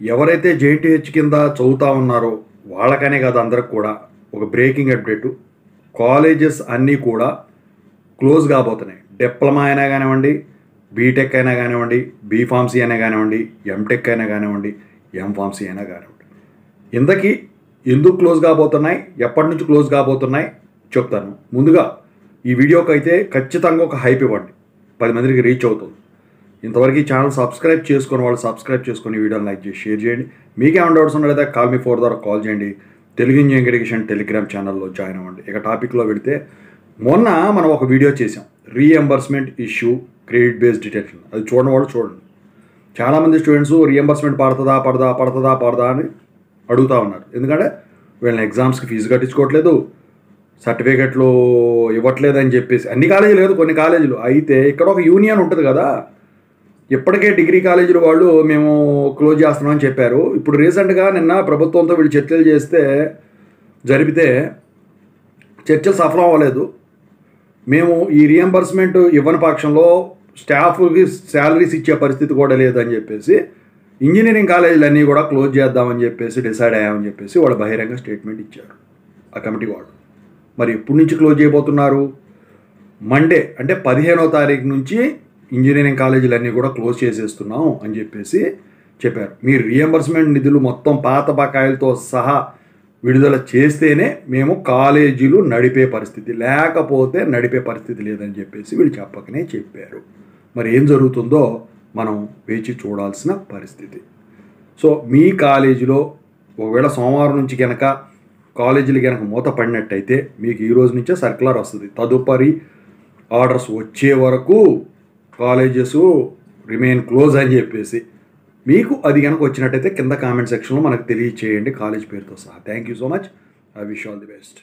ఎవరైతే జేఎన్టీహెచ్ కింద చదువుతా ఉన్నారో వాళ్ళకనే కాదు అందరికి కూడా ఒక బ్రేకింగ్ అప్డేటు. కాలేజెస్ అన్నీ కూడా క్లోజ్ కాబోతున్నాయి. డిప్లొమా అయినా కానివ్వండి, బీటెక్ అయినా కానివ్వండి, బీఫార్మసీ అయినా కానివ్వండి, ఎంటెక్ అయినా కానివ్వండి, ఎంఫార్మసీ అయినా కానివ్వండి. ఇంతకీ ఎందుకు క్లోజ్ కాబోతున్నాయి, ఎప్పటి నుంచి క్లోజ్ కాబోతున్నాయి చెప్తాను. ముందుగా ఈ వీడియోకి అయితే ఖచ్చితంగా ఒక హైప్ ఇవ్వండి, 10 మందికి రీచ్ అవుతుంది. ఇంతవరకు ఈ ఛానల్ సబ్స్క్రైబ్ చేసుకుని వాళ్ళు సబ్స్క్రైబ్ చేసుకుని వీడియోని లైక్ చేసి షేర్ చేయండి. మీకేమైనా డౌట్స్ ఉన్నట్లయితే కాల్ మీ 4 ద్వారా కాల్ చేయండి. తెలుగు ఇంజనీరింగ్ ఎడ్యుకేషన్ టెలిగ్రామ్ ఛానల్లో జాయిన్ అవ్వండి. ఇక టాపిక్లో పెడితే మొన్న మనం ఒక వీడియో చేసాం, reimbursement issue credit based detection. అది చూడని వాళ్ళు చూడండి. చాలామంది స్టూడెంట్స్ రీఎంబర్స్మెంట్ పడదా అని అడుగుతూ ఉన్నారు. ఎందుకంటే వీళ్ళని ఎగ్జామ్స్కి ఫీజు కట్టించుకోవట్లేదు, సర్టిఫికెట్లు ఇవ్వట్లేదు అని చెప్పేసి. అన్ని కాలేజీలు లేదు, కొన్ని కాలేజీలు. అయితే ఇక్కడ ఒక యూనియన్ ఉంటుంది కదా, ఇప్పటికే డిగ్రీ కాలేజీలు వాళ్ళు మేము క్లోజ్ చేస్తున్నామని చెప్పారు. ఇప్పుడు రీసెంట్గా నిన్న ప్రభుత్వంతో వీళ్ళు చర్చలు జరిపితే చర్చలు సఫలం అవ్వలేదు. మేము ఈ రీఎంబర్స్మెంట్ ఇవ్వని పక్షంలో స్టాఫ్కి శాలరీస్ ఇచ్చే పరిస్థితి కూడా లేదని చెప్పేసి ఇంజనీరింగ్ కాలేజీలు అన్నీ కూడా క్లోజ్ చేద్దామని చెప్పేసి డిసైడ్ అయ్యామని చెప్పేసి వాళ్ళు బహిరంగ స్టేట్మెంట్ ఇచ్చారు ఆ కమిటీ వాళ్ళు. మరి ఎప్పటి నుంచి క్లోజ్ చేయబోతున్నారు? మండే అంటే 15వ తారీఖు నుంచి ఇంజనీరింగ్ కాలేజీలు అన్నీ కూడా క్లోజ్ చేసేస్తున్నాం అని చెప్పేసి చెప్పారు. మీరు రీఎంబర్స్మెంట్ నిధులు మొత్తం పాత బకాయిలతో సహా విడుదల చేస్తేనే మేము కాలేజీలు నడిపే పరిస్థితి, లేకపోతే నడిపే పరిస్థితి లేదని చెప్పేసి వీళ్ళు చెప్పకనే చెప్పారు. మరి ఏం జరుగుతుందో మనం వేచి చూడాల్సిన పరిస్థితి. సో మీ కాలేజీలో ఒకవేళ సోమవారం నుంచి కనుక కాలేజీలు కనుక మూత పడినట్టయితే మీకు ఈ రోజు నుంచే సర్క్యులర్ వస్తుంది. తదుపరి ఆర్డర్స్ వచ్చే వరకు కాలేజెస్ రిమైన్ క్లోజ్ అని చెప్పేసి. మీకు అది కనుక వచ్చినట్టయితే కింద కామెంట్ సెక్షన్లో మనకు తెలియచేయండి కాలేజ్ పేరుతో సహా. Thank you so much. I wish all the best.